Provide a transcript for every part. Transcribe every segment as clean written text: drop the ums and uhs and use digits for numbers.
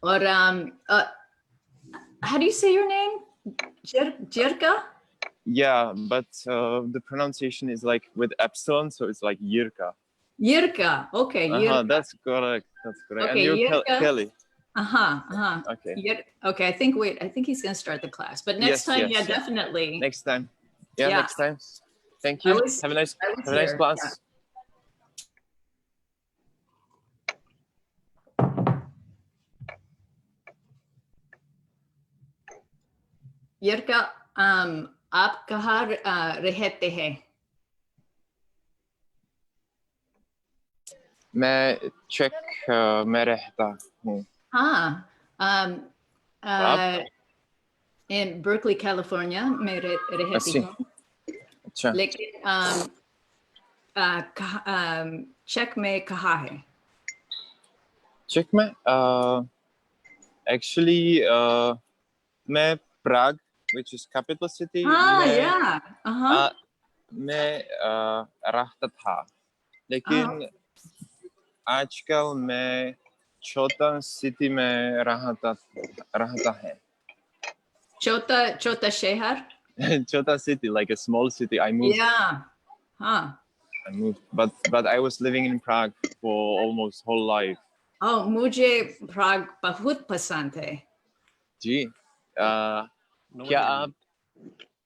और how do you say your name? Jirka? Yeah, but the pronunciation is like with epsilon, so it's like Yirka. Yirka. Okay. Yirka. That's correct. That's correct. Okay, And you're Kelly. Okay. Okay. I think he's gonna start the class, but next time, yeah, definitely. Next time. Yeah, next time. Thank you. Have a nice class. Yeah. यर्का आप कहाँ रहते हैं? मैं check में रहता हूँ. in Berkeley, California में रहती हूँ. अच्छा. लेकिन चेक में कहाँ है? चेक में actually मैं Prague, which is capital city. मैं रहता था, लेकिन आजकल मैं छोटा सिटी में रहता है. छोटा शहर? Chota city, like a small city. I moved. Yeah. I moved, but I was living in Prague for almost whole life. Oh, मुझे Prague बहुत पसंद है. जी. क्या आप?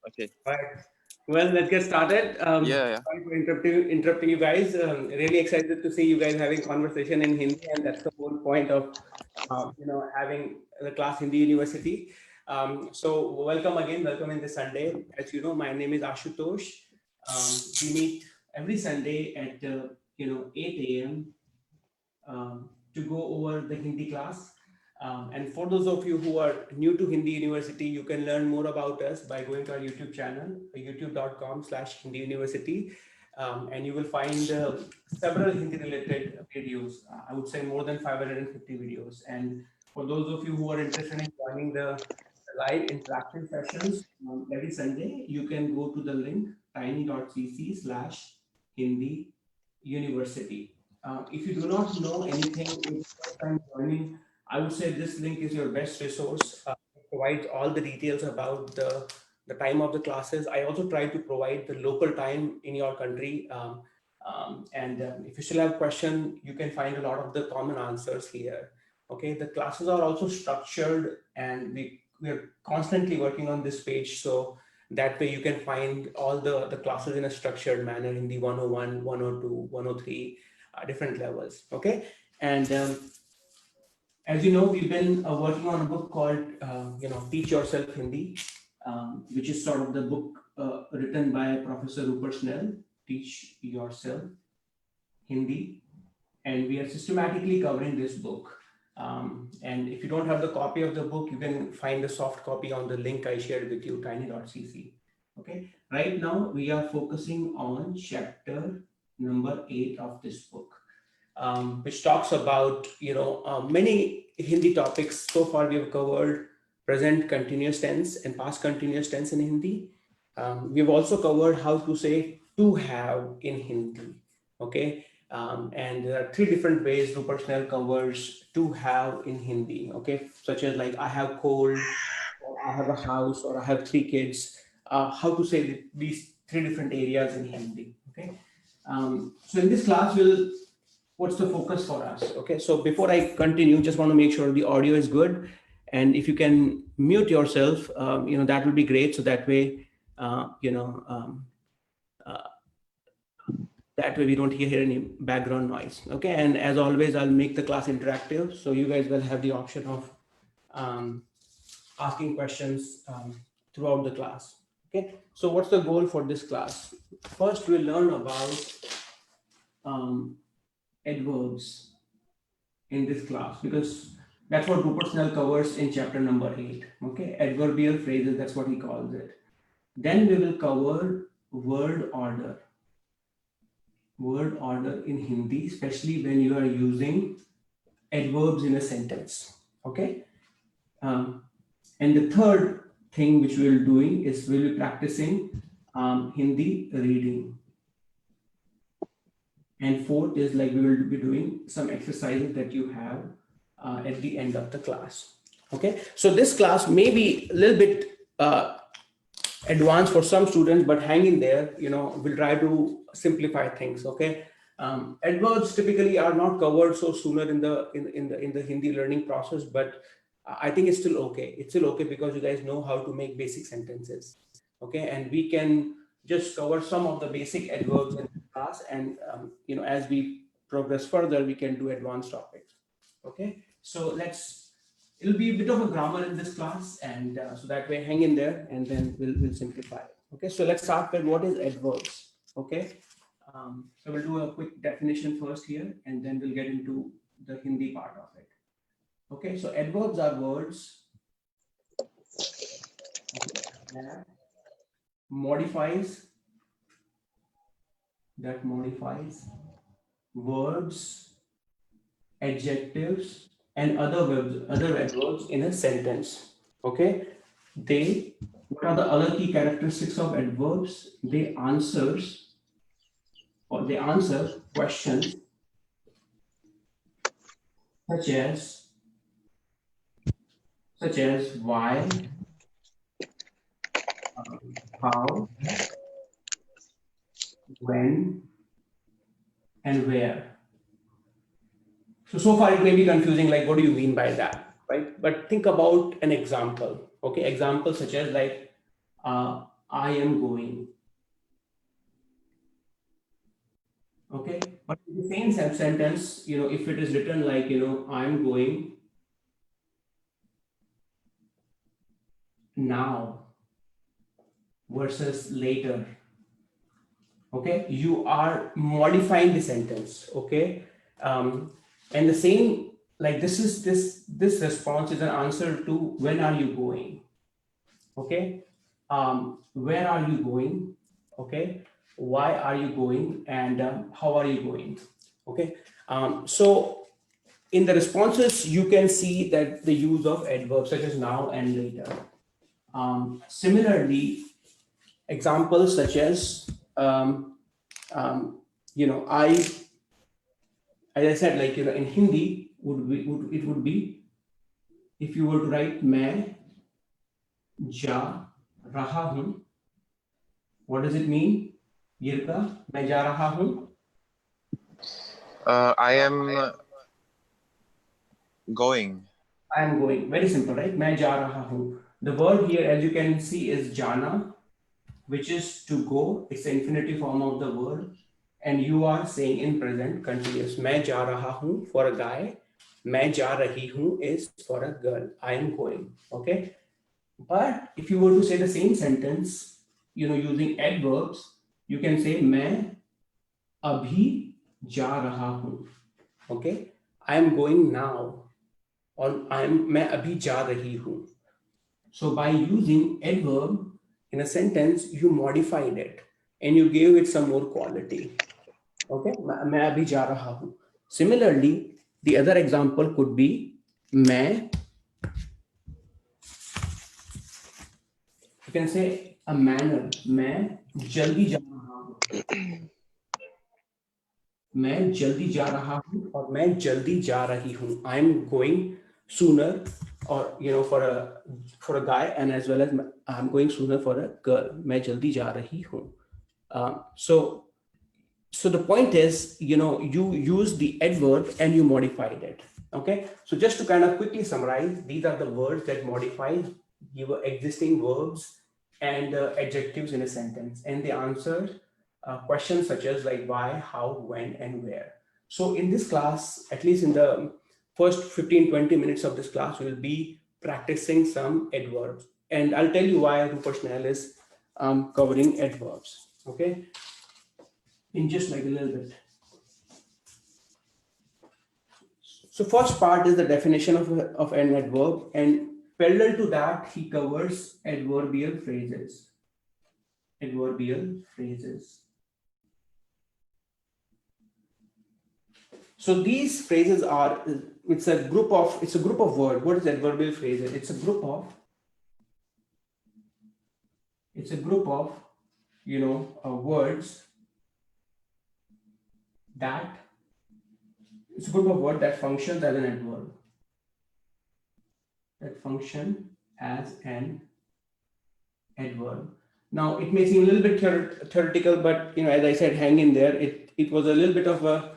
Okay. All right. Well, let's get started. Yeah. Sorry for interrupting you guys. Really excited to see you guys having conversation in Hindi, and that's the whole point of having the class Hindi University. So welcome again. Welcome in this Sunday. As you know, my name is Ashutosh. We meet every Sunday at 8 a.m. To go over the Hindi class. And for those of you who are new to Hindi University, you can learn more about us by going to our YouTube channel, youtube.com/Hindi University. And you will find several Hindi related videos. I would say more than 550 videos. And for those of you who are interested in joining the live interactive sessions every Sunday, you can go to the link tiny.cc/Hindi University. If you do not know anything, it's first time joining, I would say this link is your best resource. It provides all the details about the time of the classes. I also try to provide the local time in your country. If you still have question, you can find a lot of the common answers here. Okay, the classes are also structured, and we are constantly working on this page. So that way you can find all the classes in a structured manner in the 101, 102, 103, different levels. Okay, and as you know, we've been working on a book called, Teach Yourself Hindi, which is sort of the book written by Professor Rupert Snell, Teach Yourself Hindi. And we are systematically covering this book. And if you don't have the copy of the book, you can find the soft copy on the link I shared with you, tiny.cc. Okay. Right now, we are focusing on chapter number 8 of this book. Which talks about, many Hindi topics. So far, we have covered present continuous tense and past continuous tense in Hindi. We've also covered how to say to have in Hindi. Okay. And there are 3 different ways Rupert Snell covers to have in Hindi. Okay. Such as like, I have cold, or I have a house, or I have 3 kids. How to say these 3 different areas in Hindi. Okay. So in this class, what's the focus for us? Okay, so before I continue, just want to make sure the audio is good. And if you can mute yourself, that would be great. So that way, that way we don't hear any background noise. Okay, and as always, I'll make the class interactive. So you guys will have the option of asking questions throughout the class. Okay, so what's the goal for this class? First, we'll learn about adverbs in this class, because that's what Rupert Snell covers in chapter number 8. Okay, adverbial phrases, that's what he calls it. Then we will cover word order in Hindi, especially when you are using adverbs in a sentence. Okay, and the third thing which we will be doing is we'll be practicing Hindi reading. And fourth is like we will be doing some exercises that you have at the end of the class. Okay, so this class may be a little bit advanced for some students, but hang in there. We'll try to simplify things. Okay, adverbs typically are not covered so sooner in the Hindi learning process, but I think it's still okay. It's still okay because you guys know how to make basic sentences. Okay, and we can just cover some of the basic adverbs in class, and as we progress further, we can do advanced topics. Okay, so it'll be a bit of a grammar in this class, and so that way hang in there, and then we'll simplify it. Okay, so let's start with what is adverbs. Okay, so we'll do a quick definition first here, and then we'll get into the Hindi part of it. Okay, so adverbs are words that modifies verbs, adjectives, and other adverbs in a sentence. Okay, what are the other key characteristics of adverbs? They answer questions such as why, how, when, and where. So far it may be confusing, like what do you mean by that, right? But think about an example. Okay, example such as like I am going. Okay, but in the same sentence, if it is written like I'm going now versus later, okay, you are modifying the sentence. Okay, and the same, like this response is an answer to when are you going. Okay, where are you going? Okay, why are you going, and how are you going? Okay, so in the responses you can see that the use of adverbs such as now and later. Similarly, examples such as as I said, like in Hindi it would be, if you were to write main ja raha hu, what does it mean? Yirka, main ja raha hu. I am going. I am going. Very simple, right? Main ja raha hu. The verb here, as you can see, is jana, which is to go. It's the infinitive form of the word. And you are saying in present continuous. Main ja raha hu for a guy. Main ja rahi hu is for a girl. I am going. Okay. But if you were to say the same sentence, using adverbs, you can say main abhi ja raha hu. Okay. I am going now. Or main abhi ja rahi hu. So by using adverb in a sentence, you modified it and you gave it some more quality. Okay, main abhi ja raha hu. Similarly, the other example could be main. You can say a manner. Main jaldi ja raha hu. Main jaldi ja raha hu or main jaldi ja rahi hu. I am going sooner, or for a guy, and as well as I'm going sooner for a girl. Main jaldi ja rahi hu. So the point is, you use the adverb and you modified it. Okay, so just to kind of quickly summarize, these are the words that modify your existing verbs and adjectives in a sentence, and they answer questions such as like why, how, when, and where. So in this class, at least in the first 15-20 minutes of this class, we'll be practicing some adverbs, and I'll tell you why Rupert Schnell is covering adverbs. Okay, in just like a little bit. So first part is the definition of an adverb, and parallel to that, he covers adverbial phrases. Adverbial phrases. So these phrases are, it's a group of words. What is adverbial phrases? It's a group of words that, it's a group of words that functions as an adverb. that function as an adverb. Now it may seem a little bit theoretical, but as I said, hang in there. It was a little bit of a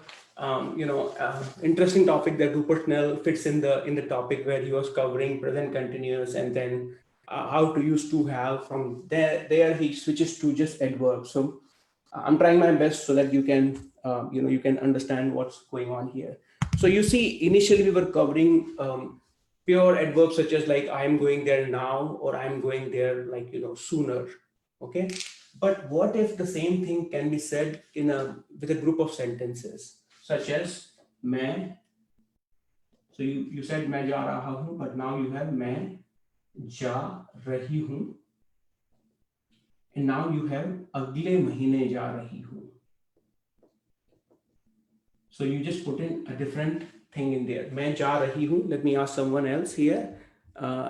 interesting topic that Rupert Snell fits in the topic, where he was covering present continuous and then how to use to have. From there he switches to just adverbs. So I'm trying my best so that you can you can understand what's going on here. So you see, initially we were covering pure adverbs such as like I am going there now, or I am going there like sooner. Okay, but what if the same thing can be said with a group of sentences, such as मैं. So you said मैं जा रहा हूँ, but now you have मैं जा रही हूँ, and now you have अगले महीने जा रही हूँ. So you just put in a different thing in there. मैं जा रही हूँ. Let me ask someone else here.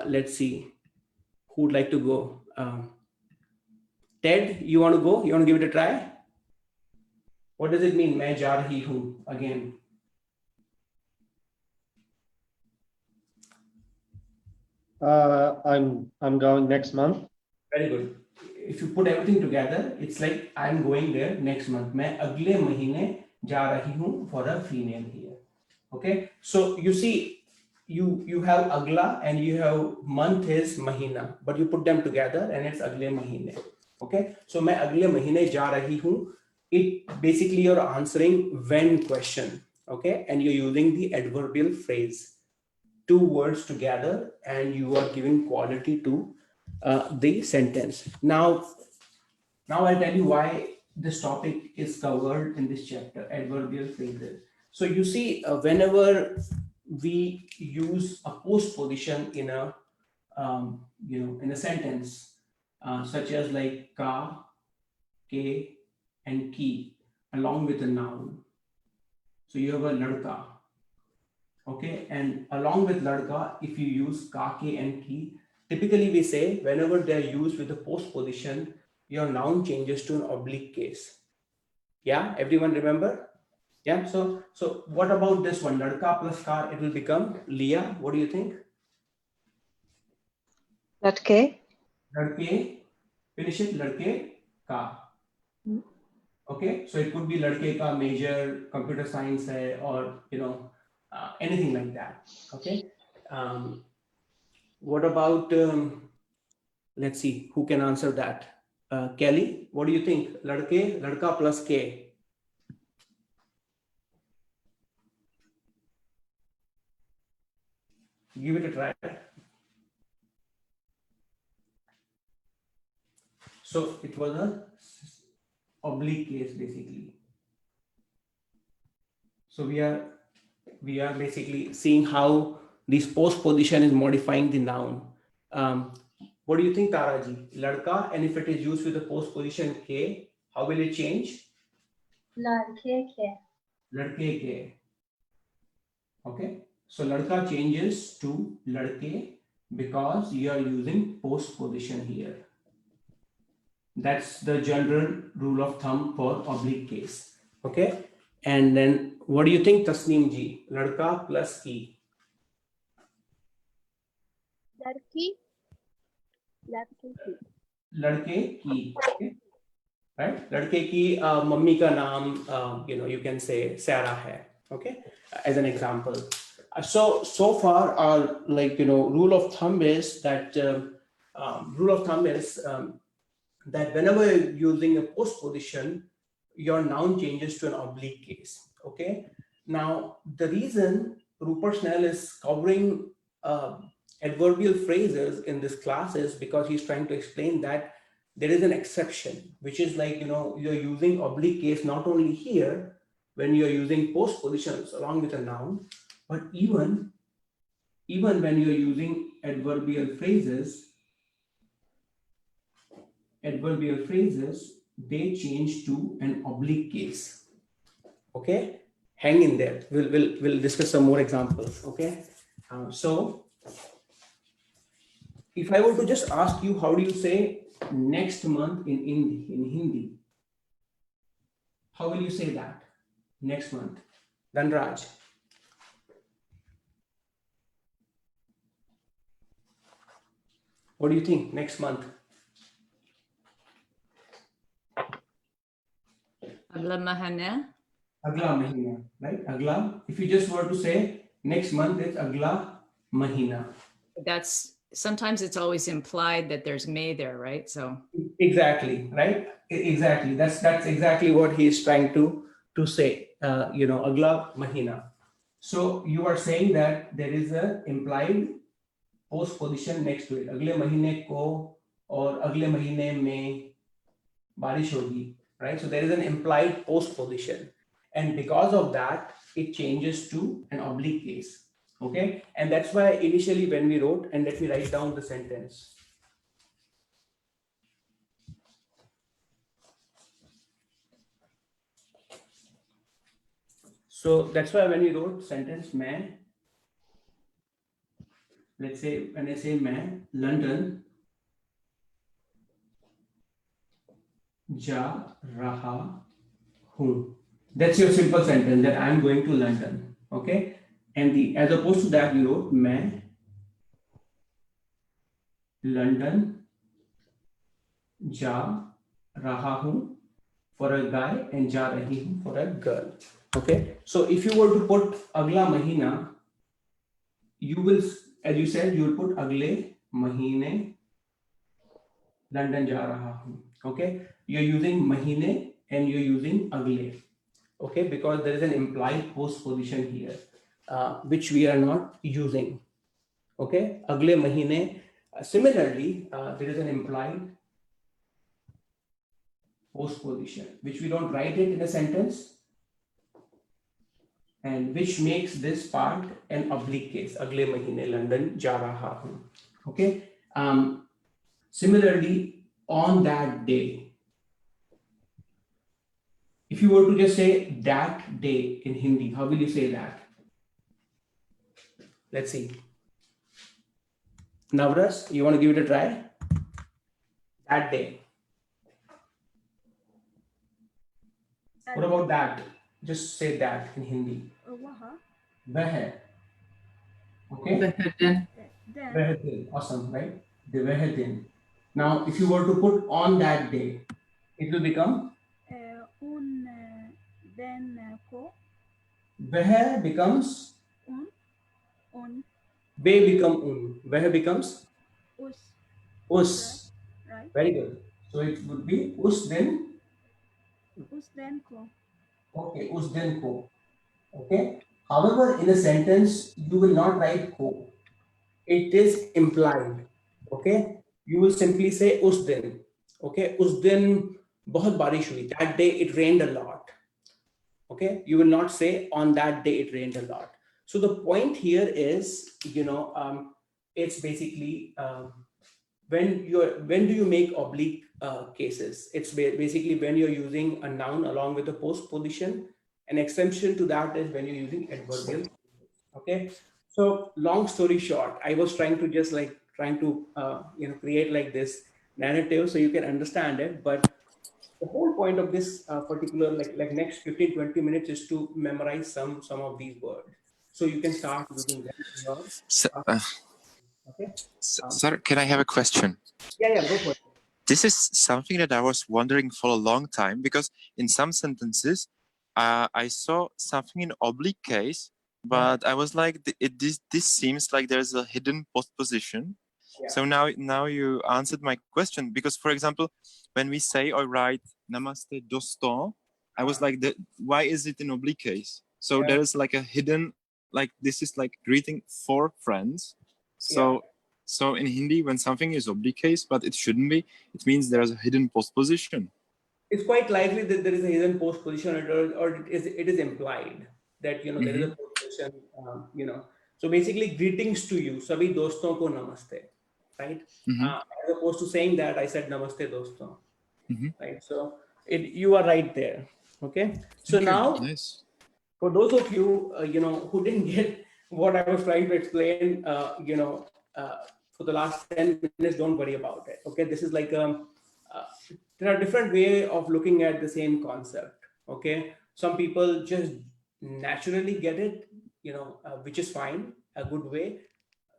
Let's see who would like to go. Ted, you want to go? You want to give it a try? What does it mean? मैं जा रही हूँ again. I'm going next month. Very good. If you put everything together, it's like I'm going there next month. मैं अगले महीने जा रही हूँ for a female here. Okay. So you see, you have agla and you have month is mahina, but you put them together and it's agle mahine. Okay. So मैं अगले महीने जा रही हूँ. It basically you're answering when question. Okay. And you're using the adverbial phrase. Two words together and you are giving quality to the sentence. Now I'll tell you why this topic is covered in this chapter, adverbial phrases. So you see, whenever we use a postposition in a in a sentence, such as like ka, ke, and ki, along with a noun. So you have a ladka. Okay, and along with ladka, if you use ka, ke, and ki, typically we say whenever they are used with a postposition, your noun changes to an oblique case. Yeah, everyone remember? Yeah, so what about this one? Ladka plus ka, it will become liya. What do you think? Ladke. Ladke, finish it, ladke ka. Okay, so it could be ladke ka major, computer science hai, or anything like that. Okay. What about let's see who can answer that. Kelly, what do you think? Ladke, ladka plus k. Give it a try. So it was a oblique case basically. So we are basically seeing how this postposition is modifying the noun. What do you think, Taraji? Ladka, and if it is used with the postposition ke, how will it change? Ladke ke. Ladke ke. Okay. So ladka changes to ladke because you are using postposition here. That's the general rule of thumb for oblique case. Okay. And then what do you think, Tasneem ji? Ladka plus ki. Ladki. Ladki ki. Ladke ki. Okay. Right? Ladke ki mummy ka naam, you can say Sarah hai. Okay. As an example. So far our rule of thumb is that that whenever you're using a postposition, your noun changes to an oblique case. Okay. Now the reason Rupert Snell is covering adverbial phrases in this class is because he's trying to explain that there is an exception, which is like you're using oblique case not only here when you're using postpositions along with a noun, but even when you're using adverbial phrases, they change to an oblique case. Okay, hang in there. We'll discuss some more examples. Okay, so if I were to just ask you, how do you say next month in Hindi? How will you say that? Next month. Dhanraj. What do you think next month? Agla mahana. Agla mahina, right? Agla. If you just were to say next month, it's agla mahina. That's sometimes it's always implied that there's May there, right? So Exactly, right? Exactly. That's exactly what he is trying to say. Agla mahina. So you are saying that there is a implied post position next to it. अगले महीने को और अगले महीने में बारिश होगी, right? So there is an implied post position, and because of that, it changes to an oblique case. Okay, and that's why initially when we wrote, and let me write down the sentence. So that's why when we wrote sentence मैं, let's say when I say मैं London जा रहा हूँ, that's your simple sentence that I'm going to London. Okay, and the as opposed to that you wrote मैं London जा रहा हूँ for a guy and जा रही हूँ for a girl. Okay, so if you were to put अगला महीना, you will, as you said, you will put अगले महीने London जा रहा हूँ. Okay, you're using महीने and you're using अगले. Okay, because there is an implied post position here, which we are not using. Okay, अगले महीने. Similarly, there is an implied post position, which we don't write it in a sentence, and which makes this part an oblique case. अगले महीने London जा रहा हूँ. Okay. Similarly, on that day. If you were to just say that day in Hindi, how will you say that? Let's see. Navras, you want to give it a try? That day. What about that? Just say that in Hindi. Veh. Okay. Veh din. Awesome, right? The veh din. Now, if you were to put on that day, it will become Un den ko. veh becomes Un be become un. Veh becomes us. right? Very good. So it would be us then. Us den ko. Okay, us then ko. Okay. However, in a sentence, you will not write ko. It is implied. Okay. You will simply say us din. Okay. Us din बहुत बारिश हुई. That day it rained a lot. Okay. You will not say on that day it rained a lot. So the point here is, it's basically when do you make oblique cases? It's basically when you're using a noun along with a post position. An exception to that is when you're using adverbial. Okay. So long story short, I was trying to just create like this narrative so you can understand it. But the whole point of this particular like next 15-20 minutes is to memorize some of these words, so you can start using them. Okay. Sir, can I have a question? Yeah, go for it. This is something that I was wondering for a long time, because in some sentences, I saw something in oblique case, but I was like, this seems like there's a hidden postposition. Yeah. So now you answered my question, because for example, when we say or write Namaste Doston, I was like, why is it in oblique case? So there is like a hidden, like this is like greeting for friends. So in Hindi, when something is oblique case, but it shouldn't be, it means there's a hidden postposition. It's quite likely that there is a hidden postposition, or it is implied that there is a postposition. So basically, greetings to you, sabhi doston ko namaste, right? As opposed to saying that, I said namaste doston, right? So you are right there. Okay. So now, nice. For those of you who didn't get what I was trying to explain, for the last 10 minutes, don't worry about it. Okay, this is like there are different ways of looking at the same concept. Okay, some people just naturally get it, which is fine, a good way.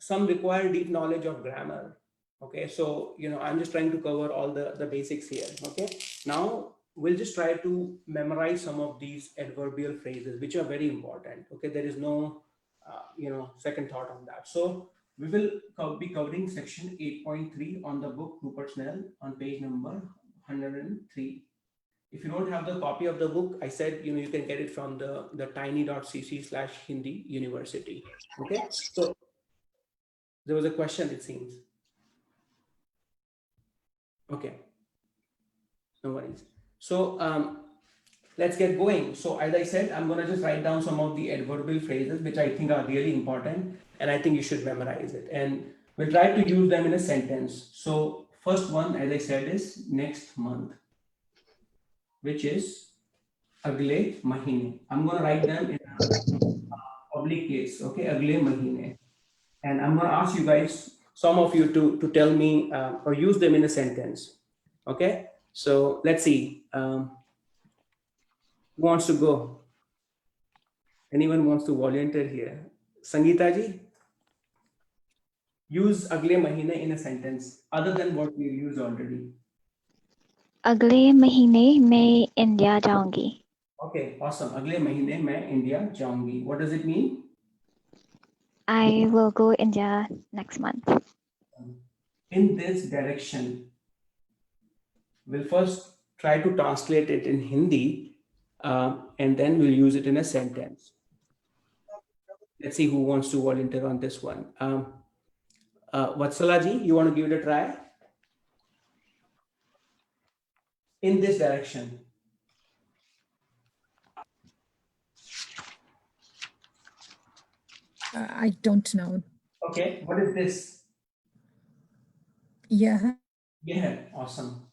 Some require deep knowledge of grammar. Okay, so I'm just trying to cover all the basics here. Okay, now we'll just try to memorize some of these adverbial phrases, which are very important. Okay, there is no second thought on that. So we will be covering section 8.3 on the book Rupert Snell on page number 103. If you don't have the copy of the book, I said you can get it from the tiny.cc/Hindi University. Okay, so there was a question, it seems. Okay, no worries. So let's get going. So as I said, I'm going to just write down some of the adverbial phrases which I think are really important, and I think you should memorize it, and we'll try to use them in a sentence. So first one, as I said, is next month, which is agle mahine. I'm going to write them in a oblique case. Okay, agle mahine, and I'm going to ask you guys, some of you, to tell me or use them in a sentence. Okay, so let's see. Who wants to go? Anyone wants to volunteer here? Sangeeta ji, use agle mahine in a sentence other than what we used already. अगले महीने मैं India जाऊंगी. Okay, awesome. अगले महीने मैं India जाऊंगी. What does it mean? I will go India next month. In this direction. We'll first try to translate it in Hindi, and then we'll use it in a sentence. Let's see who wants to volunteer on this one. Vatsala ji, you want to give it a try? In this direction. I don't know. Okay, what is this? Yeah. Yeah, awesome.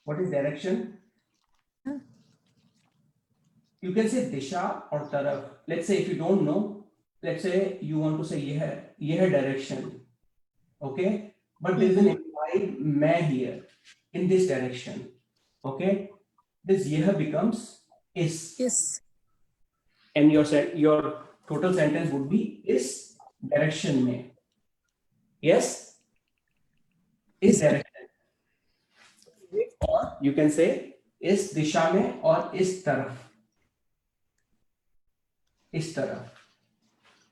What is direction? You can say disha or taraf. Let's say if you don't know, let's say you want to say yeh direction. Okay, but there's an implied main here in this direction. Okay, this yeh becomes is. Yes. And your total sentence would be is direction mein. Yes, is direction. Or you can say is disha mein or is taraf. Is taraf.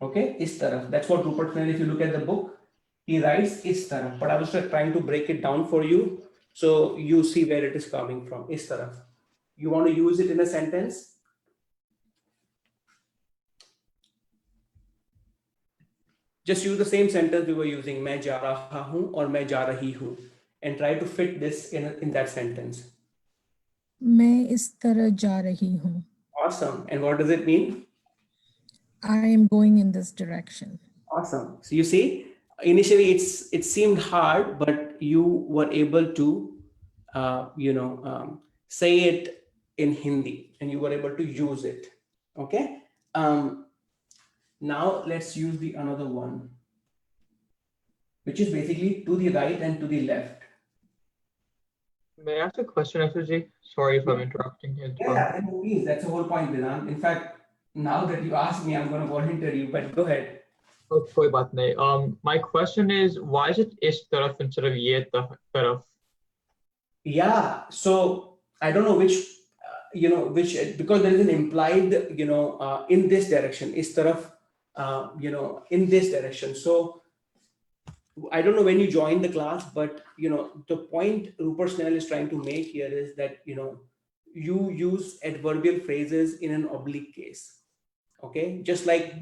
Okay, is taraf. That's what Rupert Snell, if you look at the book, he writes is taraf. But I was trying to break it down for you so you see where it is coming from. Is taraf. You want to use it in a sentence? Just use the same sentence we were using, मैं जा रहा हूँ और मैं जा रही हूँ, and try to fit this in that sentence. मैं इस तरह जा रही हूँ. Awesome. And what does it mean? I am going in this direction. Awesome. So you see, initially it seemed hard, but you were able to, say it in Hindi, and you were able to use it. Okay. Now let's use the another one, which is basically to the right and to the left. May I ask a question, Ashuji? Sorry if I'm interrupting you. Yeah, please. That's the whole point, Vedant. In fact, now that you asked me, I'm going to volunteer you, but go ahead. Oh, koi baat nahi. My question is, why is it is taraf instead of ye taraf? Yeah, so I don't know which, because there is an implied, in this direction, is taraf, in this direction. So I don't know when you joined the class, but, the point Rupert Snell is trying to make here is that, you use adverbial phrases in an oblique case. Okay, just like,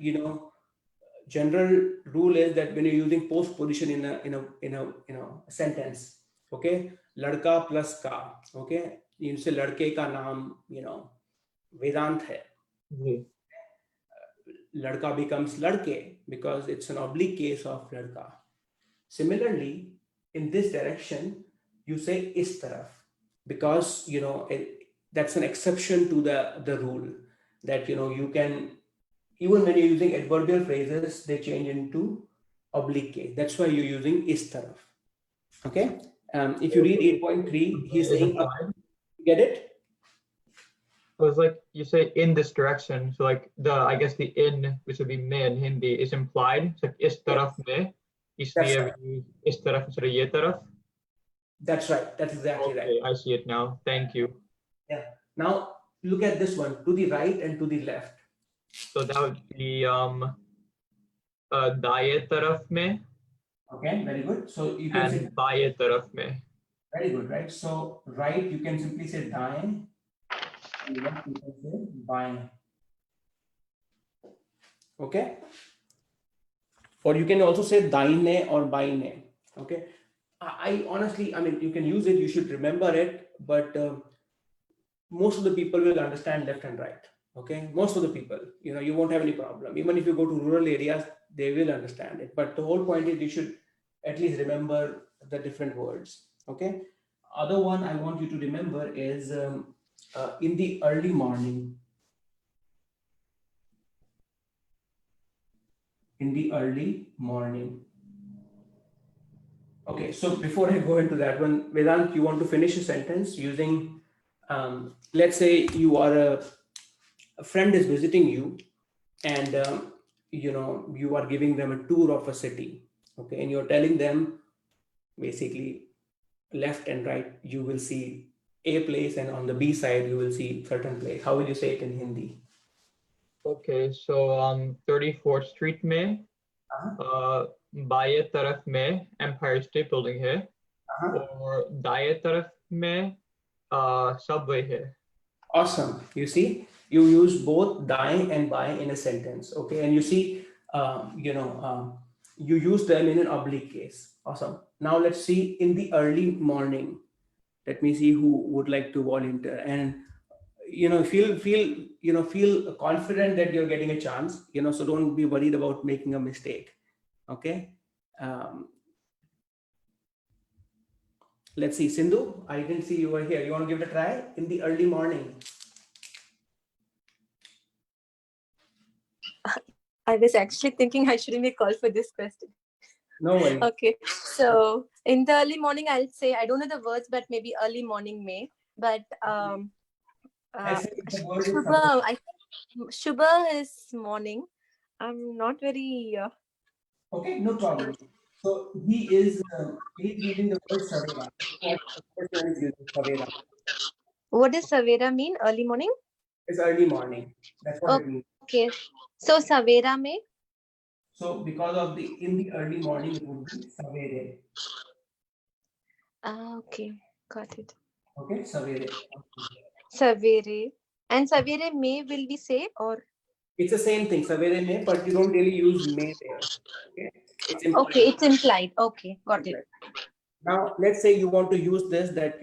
general rule is that when you're using postposition in a sentence, okay, ladka plus ka, okay, you say ladke ka naam, Vedant hai. Ladka becomes ladke because it's an oblique case of ladka. Similarly, in this direction, you say is taraf because that's an exception to the rule that you can, even when you're using adverbial phrases, they change into oblique case. That's why you're using is taraf. Okay. If you read 8.3, he's saying, get it? So it's like you say in this direction. So like I guess the in, which would be me in Hindi, is implied. It's like is taraf me. इसलिए right. we इस तरफ instead of ये तरफ. That's right. That's exactly right. Okay, I see it now. Thank you. Yeah. Now look at this one, to the right and to the left. So that would be दाएं तरफ में Okay, very good. So you can say and बाएं तरफ में. very good, right? So right, you can simply say दाएं, and left you can say बाएं. Okay. Or you can also say दाहिने or बाइने. Okay. I honestly, I mean, you can use it. You should remember it, but most of the people will understand left and right. Okay, most of the people, you won't have any problem. Even if you go to rural areas, they will understand it. But the whole point is you should at least remember the different words. Okay. Other one I want you to remember is in the early morning. In the early morning. Okay, so before I go into that one, Vedant, you want to finish a sentence using, let's say you are a friend is visiting you, and you are giving them a tour of a city. Okay, and you're telling them basically left and right you will see A place, and on the B side you will see certain place. How will you say it in Hindi? Okay, so 34th Street में बाएं तरफ में Empire State Building है और दाएं तरफ में Subway है. Awesome. You see, you use both दाएं and बाएं in a sentence. Okay, and you see, you use them in an oblique case. Awesome. Now let's see in the early morning. Let me see who would like to volunteer, and feel confident that you're getting a chance. So don't be worried about making a mistake. Okay. Let's see, Sindhu, I didn't see you were here. You want to give it a try? In the early morning. I was actually thinking I shouldn't be called for this question. No worries. Okay, so in the early morning, I'll say, I don't know the words, but maybe early morning may, but Shubha, I think Shubha is morning. I'm not very... Okay, no problem. So he is using the word Savera. What does Savera mean? Early morning? It's early morning. That's what it means. Okay, so Savera mein? So because of in the early morning, it would be Savere. Okay, got it. Okay, Savere. Savere. And Savere may will we say, or? It's the same thing, Savere may, but you don't really use may there. Okay, it's implied. Okay, it's implied. Okay, got it. Now, let's say you want to use this, that,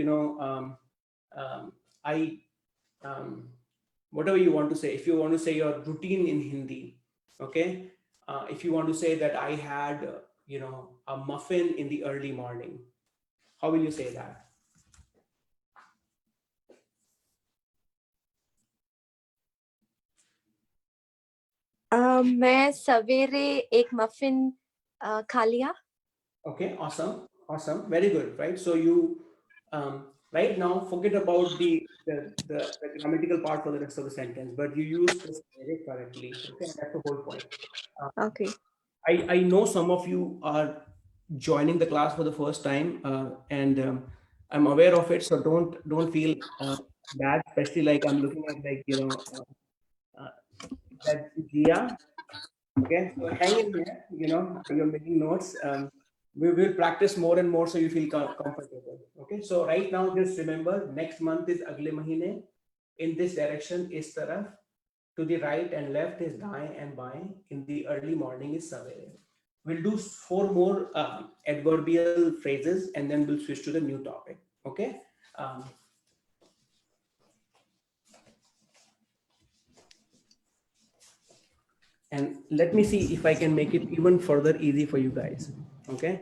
whatever you want to say. If you want to say your routine in Hindi, okay? If you want to say that I had, a muffin in the early morning, how will you say that? मैं सवेरे एक muffin खा लिया. Okay, awesome, very good, right? So you right now forget about the grammatical part for the rest of the sentence, but you use this very correctly. Okay, that's the whole point. Okay. I know some of you are joining the class for the first time, and I'm aware of it, so don't feel bad, especially like I'm looking at that Gia. Okay, so hang in there, you're making notes. We will practice more and more so you feel comfortable. Okay, so right now just remember, next month is agle mahine. In this direction is taraf, to the right and left is daएं and बाएं, in the early morning is savere. We'll do 4 more adverbial phrases and then we'll switch to the new topic. Okay. And let me see if I can make it even further easy for you guys. Okay.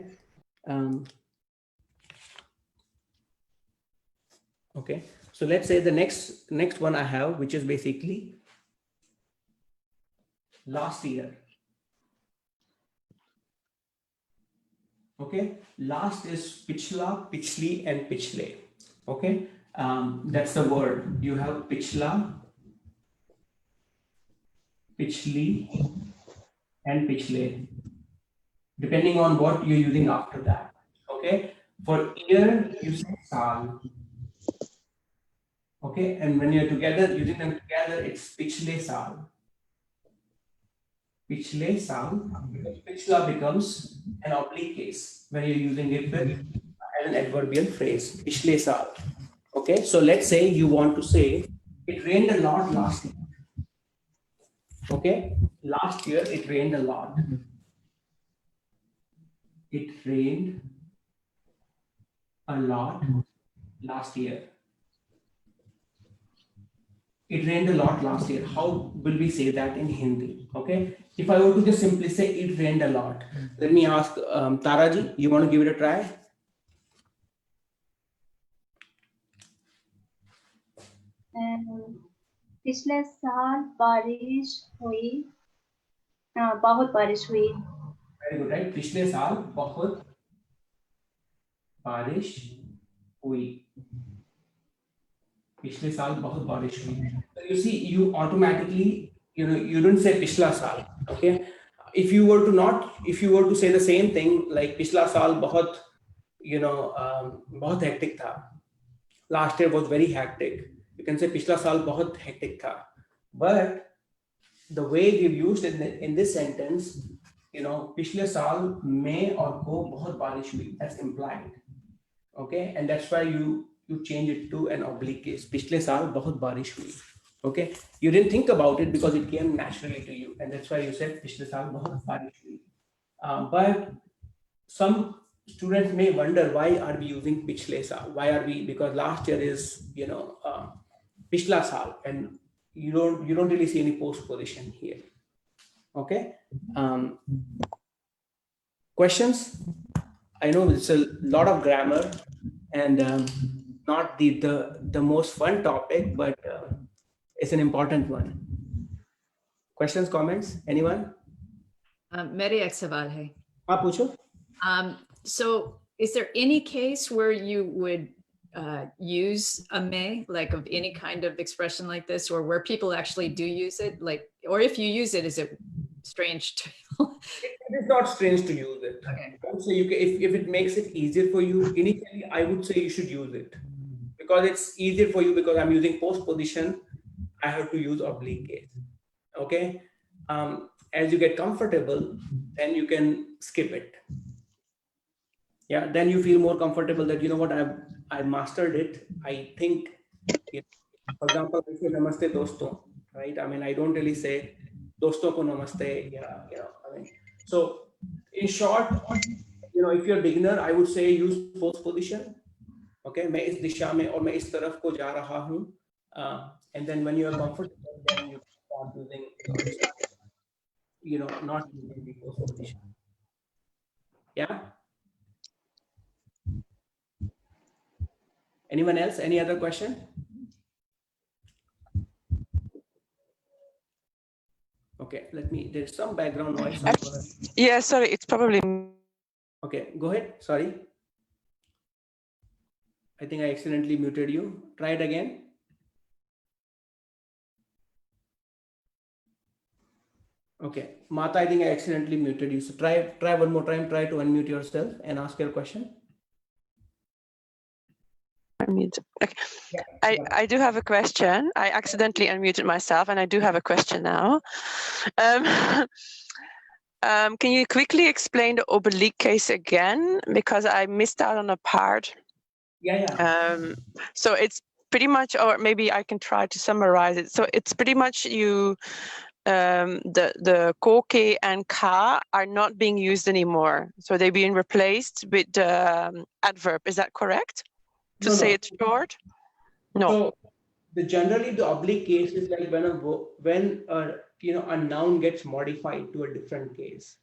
Okay. So let's say the next one I have, which is basically last year. Okay. Last is pichla, pichli, and pichle. Okay. That's the word. You have pichla, pichli, and pichle. depending on what you're using after that. Okay, for year you say saal. Okay, and when you're together, using them together, it's pichle saal. Pichle saal, because pichla becomes an oblique case when you're using it with an adverbial phrase, pichle saal. Okay, so let's say you want to say it rained a lot last year. Okay, last year it rained a lot. It rained a lot last year. It rained a lot last year. How will we say that in Hindi? Okay, if I were to just simply say it rained a lot, let me ask Taraji, you want to give it a try? पिछले साल बारिश हुई बहुत बारिश हुई Very good, right? पिछले साल बहुत बारिश हुई. पिछले साल बहुत बारिश हुई. So you see, you automatically, you don't say पिछला साल. Okay, if you were to say the same thing like पिछला साल बहुत, बहुत hectic था. Last year was very hectic. You can say पिछला साल बहुत hectic था. But the way we've used it in this sentence, पिछले साल में और को बहुत बारिश हुई. That's implied. Okay, and that's why you change it to an oblique case. पिछले साल बहुत बारिश हुई. Okay, you didn't think about it because it came naturally to you, and that's why you said पिछले साल बहुत बारिश हुई. But some students may wonder, why are we using पिछले साल? Why are we? Because last year is पिछला साल, and you don't really see any postposition here. Okay. Questions? I know it's a lot of grammar and not the most fun topic, but it's an important one. Questions, comments? Anyone? मेरे एक सवाल है. हाँ पूछो. So is there any case where you would use a may, like of any kind of expression like this, or where people actually do use it, like, or if you use it, is it strange to It is not strange to use it. Okay. So if it makes it easier for you, initially I would say you should use it because it's easier for you, because I'm using postposition, I have to use oblique case. Okay. As you get comfortable, then you can skip it. Yeah, then you feel more comfortable that, you know what, I mastered it. I think, for example, I say namaste dosto, right? I mean, I don't really say dosto ko namaste. Yeah, I mean, so in short, if you're a beginner, I would say use postposition. Okay, मैं इस दिशा में और मैं इस तरफ को जा रहा हूँ. And then when you are comfortable, then you start using, not using the postposition. Yeah. Anyone else? Any other question? Okay, there's some background noise. Yeah, sorry, it's probably. Okay, go ahead. Sorry. I think I accidentally muted you. Try it again. Okay, Mata, I think I accidentally muted you. So try one more time. Try to unmute yourself and ask your question. Unmute. Okay. Yeah. I do have a question. I accidentally unmuted myself, and I do have a question now. Can you quickly explain the oblique case again? Because I missed out on a part. Yeah. So it's pretty much, or maybe I can try to summarize it. So it's pretty much the koke and ka are not being used anymore. So they're being replaced with the adverb. Is that correct? To say it short? No. So generally the oblique case is like when a noun gets modified to a different case.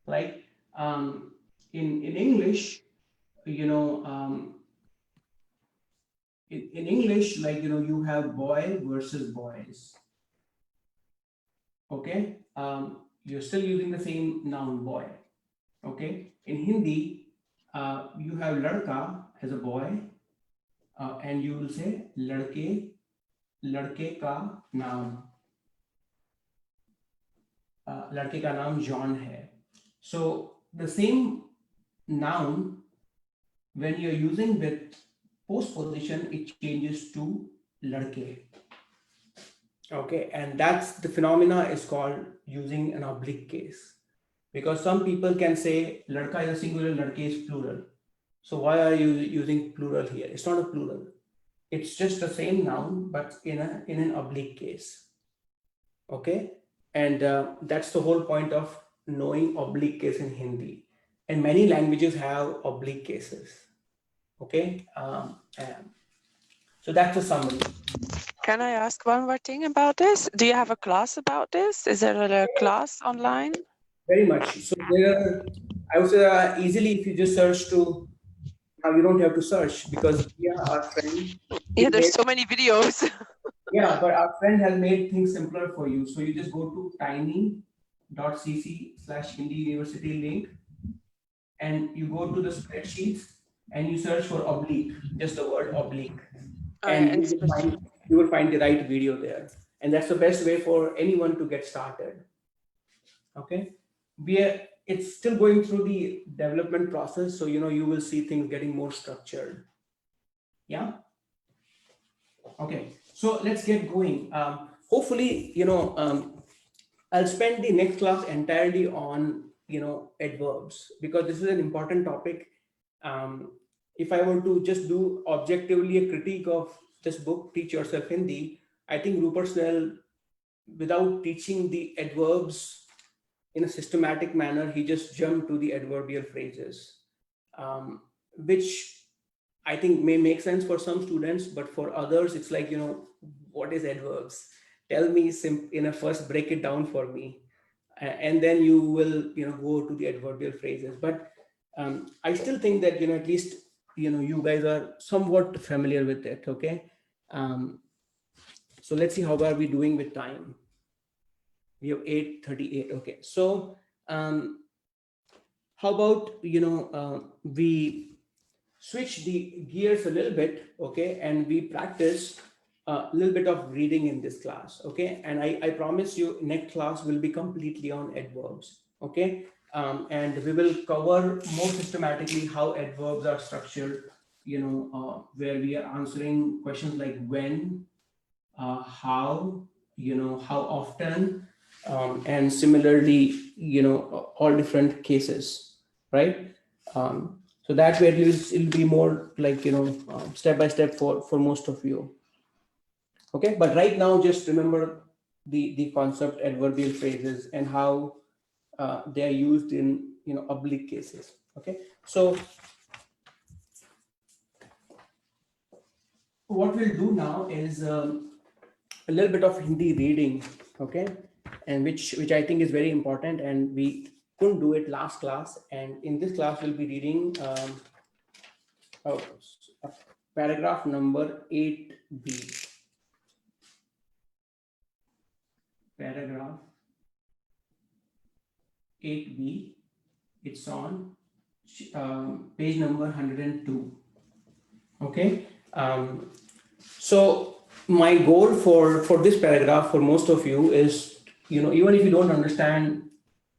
Like in English, in English, like you have boy versus boys. Okay, you're still using the same noun boy. Okay, in Hindi, you have ladka as a boy. And you will say लड़के का नाम John है. So the same noun, when you're using with postposition, it changes to ladke. Okay, and that's the phenomena is called using an oblique case. Because some people can say ladka is a singular, ladke is plural. So why are you using plural here? It's not a plural. It's just the same noun, but in an oblique case. Okay, and that's the whole point of knowing oblique case in Hindi. And many languages have oblique cases. Okay, so that's the summary. Can I ask one more thing about this? Do you have a class about this? Is there a class online? Very much. So there are, I would say easily if you just search to, now you don't have to search because our friend. Yeah, there's so many videos. Yeah, but our friend has made things simpler for you. So you just go to tiny.cc/Hindi University link and you go to the spreadsheets and you search for oblique, just the word oblique. And you will find the right video there. And that's the best way for anyone to get started. Okay. It's still going through the development process. So, you will see things getting more structured. Yeah. Okay. So let's get going. Hopefully, I'll spend the next class entirely on, adverbs, because this is an important topic. If I were to just do objectively a critique of this book, Teach Yourself Hindi, I think Rupert Snell, without teaching the adverbs in a systematic manner, he just jumped to the adverbial phrases, which I think may make sense for some students, but for others, it's like, what is adverbs? Tell me, first break it down for me. And then you will, go to the adverbial phrases. But I still think that, at least, you guys are somewhat familiar with it, okay? So let's see how are we doing with time. We have 8:38, okay. So how about, we switch the gears a little bit, okay? And we practice a little bit of reading in this class, okay? And I promise you next class will be completely on adverbs, okay? And we will cover more systematically how adverbs are structured, where we are answering questions like when, how, how often, and similarly, all different cases, right? So that way it'll be more like, step by step for most of you. Okay, but right now just remember the concept adverbial phrases and how they are used in oblique cases. Okay, so what we'll do now is a little bit of Hindi reading, okay, and which I think is very important, and we couldn't do it last class, and in this class we'll be reading paragraph number 8B. Paragraph 8B, it's on page number 102. Okay, so my goal for this paragraph for most of you is, even if you don't understand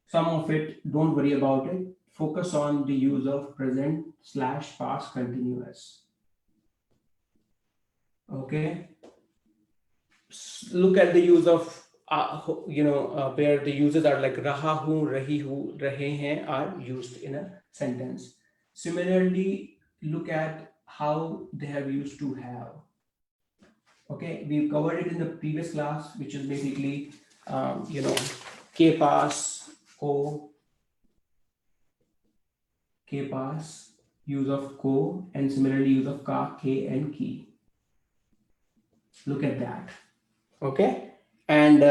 some of it, don't worry about it. Focus on the use of present/past continuous. Okay, look at the use of where the uses are like raha hu, rahi hu, rahe hain are used in a sentence. Similarly, look at how they have used to have. Okay, we covered it in the previous class, which is basically ke paas, ko, ke paas, use of ko, and similarly use of ka, ke, and ki. Look at that. Okay. And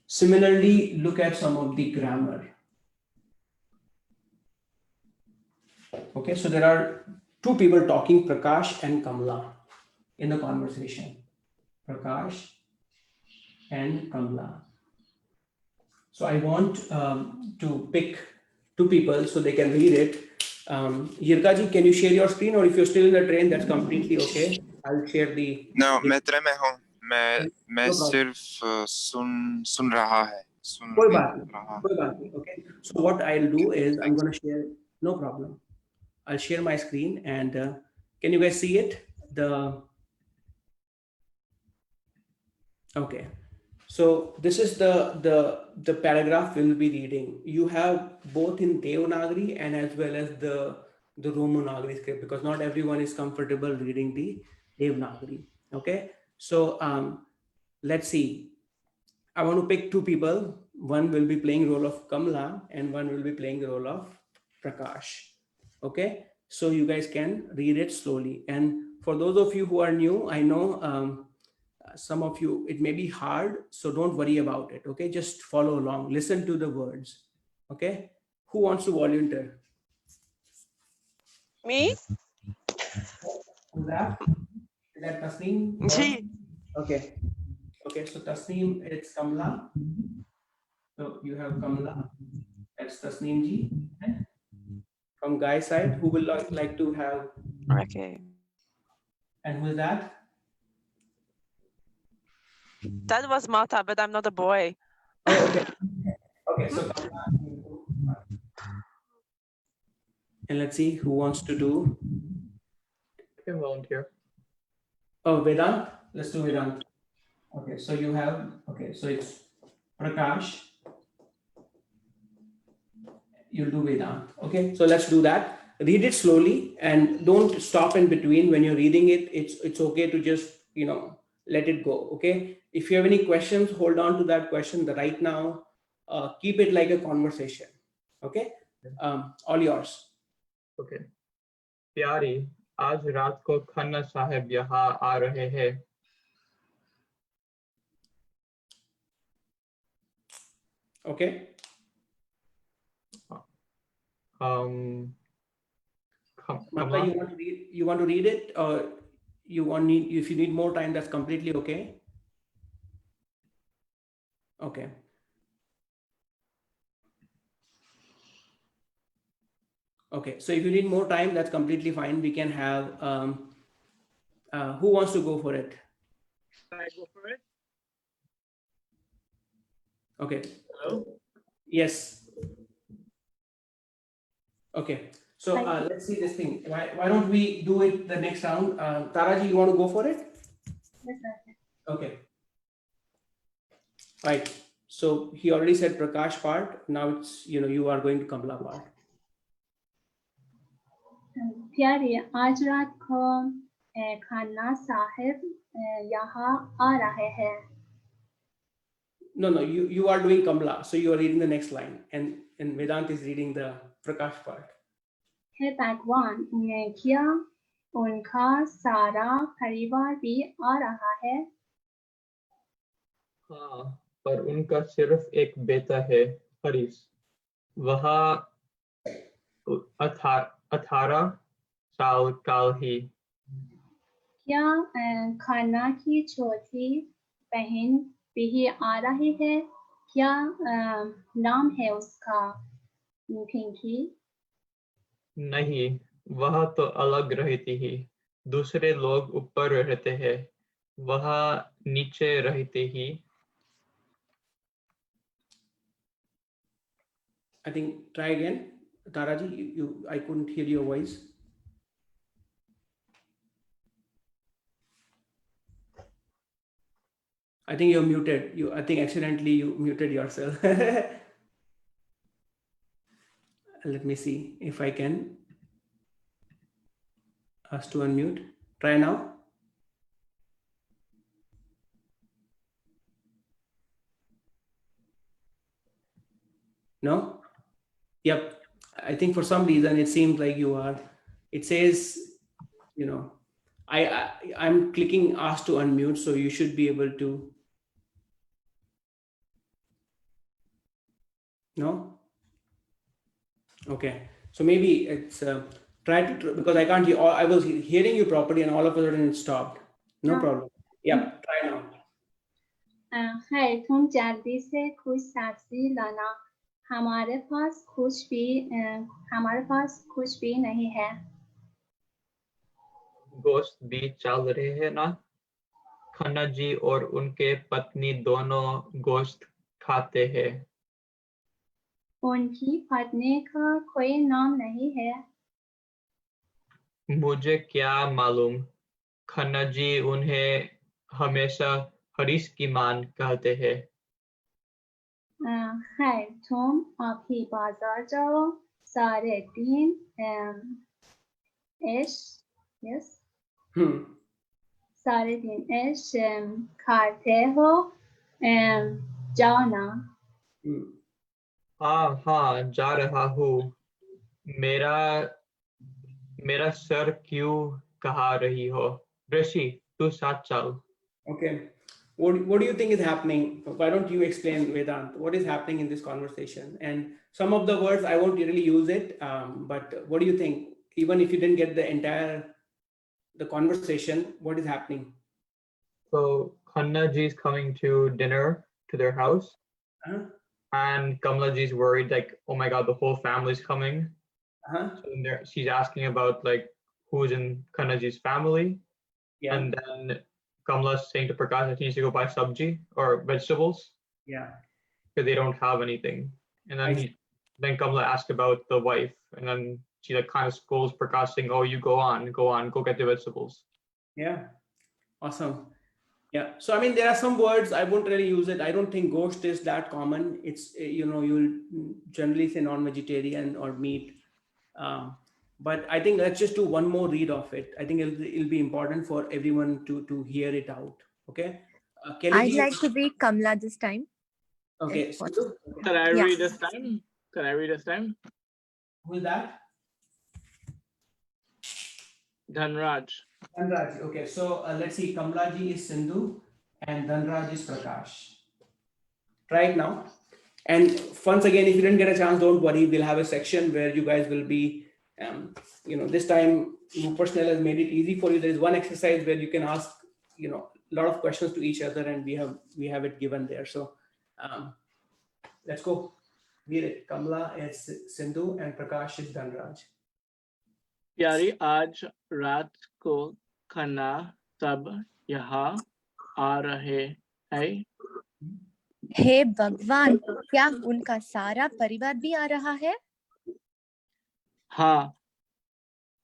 similarly, look at some of the grammar. Okay, so there are two people talking, Prakash and Kamla, in the conversation. Prakash and Kamla. So I want to pick two people so they can read it. Yirkaji, can you share your screen, or if you're still in the train, that's completely okay. I'll share the. No, मैं train में हूँ. मैं सिर्फ सुन रहा है. सुन कोई नहीं बात नहीं, रहा। कोई बात नहीं. Okay. So what I'll do is I'm going to share. No problem. I'll share my screen and can you guys see it? Okay. So this is the paragraph we'll be reading. You have both in Devanagari and as well as the Romanagari script, because not everyone is comfortable reading the Devanagari. Okay. So let's see. I want to pick two people. One will be playing role of Kamla and one will be playing the role of Prakash. Okay. So you guys can read it slowly. And for those of you who are new, I know some of you, it may be hard, so don't worry about it. Okay. Just follow along, listen to the words. Okay. Who wants to volunteer? Me? Who's that? Is that Tasneem? Ji. Okay. Okay. So Tasneem, it's Kamla. So you have Kamla. That's Tasneem ji. And from Guy's side, who will like to have? Okay. And who is that? That was Mata, but I'm not a boy. Oh, okay. Okay. So Kamla. And let's see who wants to do. I can volunteer. Oh, Vedant. Let's do Vedant. Okay. So you have. Okay. So it's Prakash. You'll do Vedant. Okay. So let's do that. Read it slowly and don't stop in between when you're reading it. It's okay to just let it go. Okay. If you have any questions, hold on to that question. Right now, keep it like a conversation. Okay. All yours. Okay. प्यारी, आज रात को खन्ना साहब यहाँ आ रहे हैं. Okay. Mata, you want to read it, or if you need more time, that's completely okay. Okay. Okay, so if you need more time, that's completely fine. We can have who wants to go for it? Can I go for it? Okay. Hello? Yes. Okay. So let's see this thing. Why don't we do it the next round? Taraji, you want to go for it? Yes, sir. Okay. Right. So he already said Prakash part. Now it's you are going to Kamla part. प्यारे, आज रात को खाना साहिब यहाँ आ रहे हैं. No, you are doing Kamla, so you are reading the next line, and Vedant is reading the Prakash part. हे भगवान, क्या उनका सारा परिवार भी आ रहा है? हाँ, पर उनका सिर्फ एक बेटा है, हरीश. वह 18 साल का ही. क्या खाना की छोटी बहन भी आ रही है? क्या नाम है उसका? पिंकी? नहीं, वह तो अलग रहती है. दूसरे लोग ऊपर रहते हैं, वह नीचे रहती है. I think try again. Taraji, I couldn't hear your voice. I think you're muted. I think accidentally you muted yourself. Let me see if I can ask to unmute. Try now. No? Yep. I think for some reason it seems like you are. It says, I'm clicking ask to unmute, so you should be able to. No? Okay. So maybe it's try to, because I can't hear. I was hearing you properly, and all of a sudden it stopped. No problem. Yeah. Try now. खैर, तुम जल्दी से कुछ सब्जी लाना. हमारे पास कुछ भी नहीं है. गोश्त भी चल रहे हैं ना? खन्ना जी और उनके पत्नी दोनों गोश्त खाते हैं। उनकी पत्नी का कोई नाम नहीं है। मुझे क्या मालूम। खन्ना जी उन्हें हमेशा हरीश की मान कहते हैं। है तुम अभी बाजार जाओ, सारे दिन ऐश यस सारे दिन ऐश खाते हो, जाओ ना। हाँ हाँ जा रहा हूँ। मेरा मेरा सर क्यों कहा रही हो। ऋषि तू साथ चल। Okay. What do you think is happening? Why don't you explain, Vedant, what is happening in this conversation? And some of the words I won't really use it, but what do you think? Even if you didn't get the conversation, what is happening? So Khanna ji is coming to dinner to their house, Uh-huh. and Kamla ji is worried like, oh my god, the whole family's coming. Uh-huh. So she's asking about like who's in Khanna ji's family, Yeah. and then Kamla's saying to Prakash that he needs to go buy sabji or vegetables Yeah. because they don't have anything. And then then Kamla asks about the wife, and then she like kind of scolds Prakash saying, "Oh, you go get the vegetables." Yeah. Awesome. Yeah. So, I mean, there are some words, I won't really use it. I don't think ghost is that common. It's, you'll generally say non-vegetarian or meat. But I think let's just do one more read of it. I think it'll be important for everyone to hear it out. Okay. Kelly I'd ji, like to read Kamla this time. okay. if Sindhu? possible. Can I Yeah. read this time? Can I read this time? Who is that? Dhanraj. Dhanraj. Okay. So let's see. Kamla ji is Sindhu and Dhanraj is Prakash. Try it now. And once again, if you didn't get a chance, don't worry. We'll have a section where you guys will be, this time Personal has made it easy for you. There is one exercise where you can ask, a lot of questions to each other, and we have it given there. So let's go. Read it. Kamla is Sindhu and Prakash is Dhanraj. प्यारी आज रात को खन्ना सब यहाँ आ रहे हैं। हे भगवान, क्या उनका सारा परिवार भी आ रहा है? हाँ,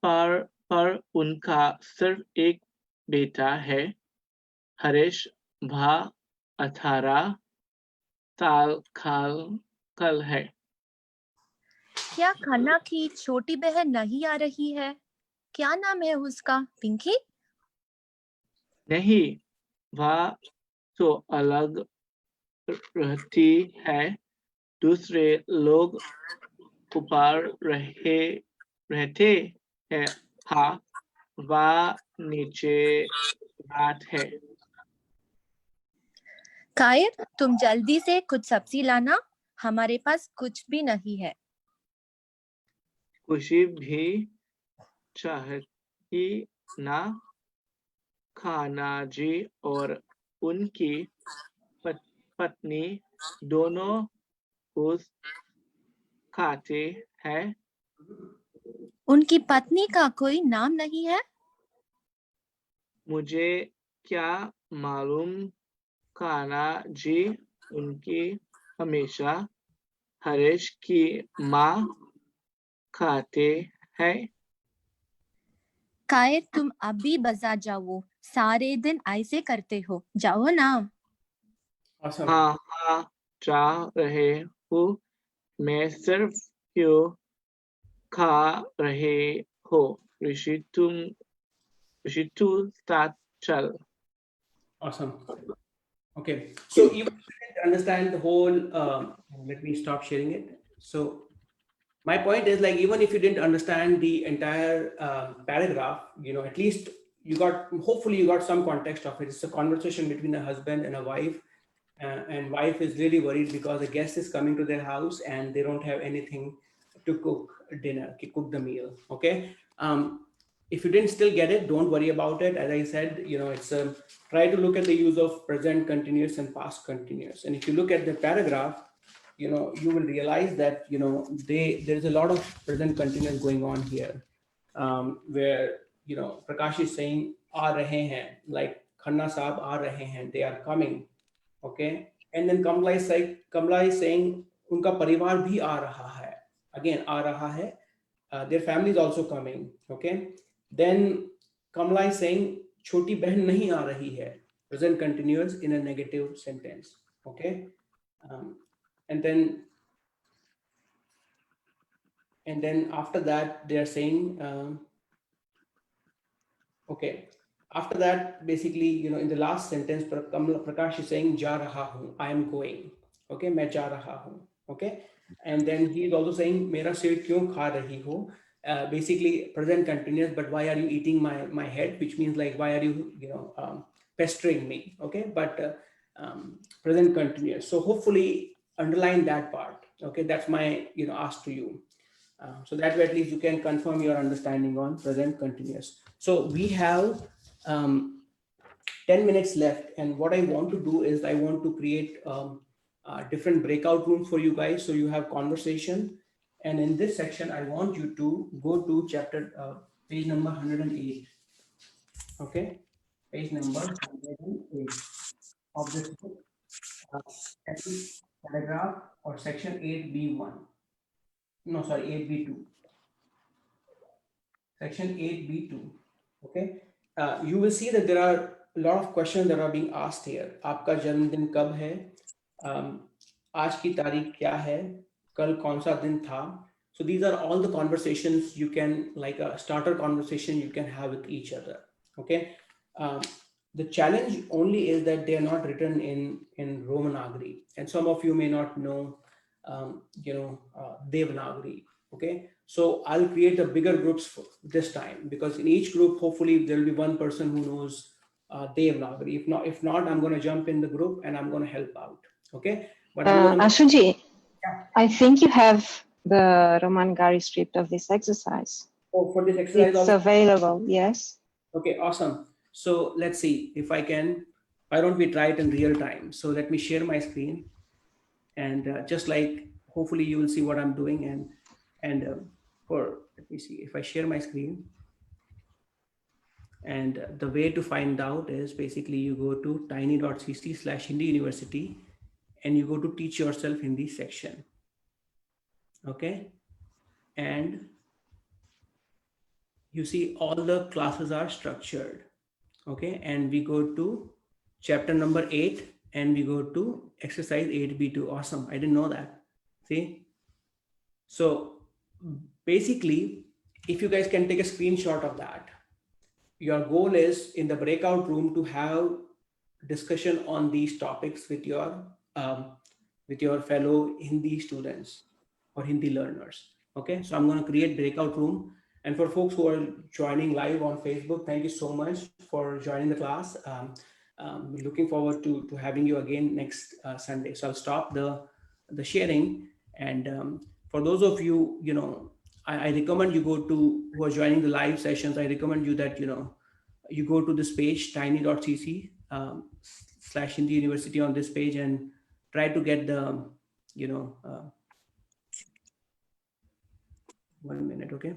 पर उनका सिर्फ एक बेटा है। हरीश भा 18 साल कल है। क्या खन्ना की छोटी बहन नहीं आ रही है? क्या नाम है उसका? पिंकी? नहीं, वह तो अलग रहती है। दूसरे लोग ऊपर रहते हैं। हाँ, वह नीचे बात है। कायर, तुम जल्दी से कुछ सब्जी लाना, हमारे पास कुछ भी नहीं है। खुशी भी चाहती ना। खाना जी और उनकी पत्नी दोनों घूस खाते हैं। उनकी पत्नी का कोई नाम नहीं है? मुझे क्या मालूम। खाना जी उनकी हमेशा हरीश की माँ खाते हैं। कायर, तुम अभी बाजार जाओ, सारे दिन ऐसे करते हो, जाओ ना। Awesome. हाँ जा रहे हूँ। मैं सिर्फ क्यों खा रहे हो। ऋषि तू साथ चल। Awesome. Okay. So even if you didn't understand the whole, let me stop sharing it. So my point is, like, even if you didn't understand the entire paragraph, at least hopefully you got some context of it. It's a conversation between a husband and a wife, and wife is really worried because a guest is coming to their house and they don't have anything to cook cook the meal. Okay. If you didn't still get it, don't worry about it. As I said, it's try to look at the use of present continuous and past continuous. And if you look at the paragraph, you will realize that there's a lot of present continuous going on here, where Prakash is saying aa rahe hain, like Khanna Saab aa rahe hain, they are coming. Okay. And then Kamla is saying unka parivar bhi aa raha hai. Again, aa raha hai. Their family is also coming. Okay. Then Kamla is saying choti behan nahi aa rahi hai. Present continuous in a negative sentence. Okay. And then after that they are saying okay, after that basically, you know, in the last sentence Prakash is saying ja raha hu, I am going. Okay, main ja raha hu. Okay, and then he is also saying mera sir kyun kha rahi ho. Basically present continuous, but why are you eating my head, which means like why are you pestering me. Okay, but present continuous, so hopefully underline that part. Okay, that's my ask to you. So that way at least you can confirm your understanding on present continuous. So we have 10 minutes left, and what I want to do is I want to create different breakout rooms for you guys, so you have conversation. And in this section I want you to go to page number 108. Okay, page number 108 of this book, paragraph or section 8b1. No, sorry, 8b2. Section 8b2. Okay, you will see that there are a lot of questions that are being asked here. आपका जन्मदिन कब है? आज की तारीख क्या है? कल कौन सा दिन था? So these are all the conversations you can, like a starter conversation you can have with each other. Okay, the challenge only is that they are not written in Romanagari, and some of you may not know Devanagari. Okay, so I'll create a bigger groups for this time, because in each group hopefully there will be one person who knows Devanagari. If not, I'm going to jump in the group and I'm going to help out. Okay, but Ashunji, I think you have the Romanagari script of this exercise. Oh, for this exercise it's also? Available, yes. Okay, awesome. So let's see if I can. Why don't we try it in real time? So let me share my screen, and just like hopefully you will see what I'm doing. And let me see if I share my screen. And the way to find out is basically you go to tiny.cc/Hindi University and you go to Teach Yourself Hindi section. Okay, and you see all the classes are structured. Okay, and we go to chapter number 8 and we go to exercise 8b2. Awesome, I didn't know that. See, so basically if you guys can take a screenshot of that, your goal is in the breakout room to have discussion on these topics with your fellow Hindi students or Hindi learners. Okay, so I'm going to create breakout room. And for folks who are joining live on Facebook, thank you so much for joining the class. Looking forward to having you again next Sunday. So I'll stop the sharing. And for those of you, I recommend you who are joining the live sessions, I recommend you that, you go to this page, tiny.cc /Hindi University on this page, and try to get the, 1 minute, okay?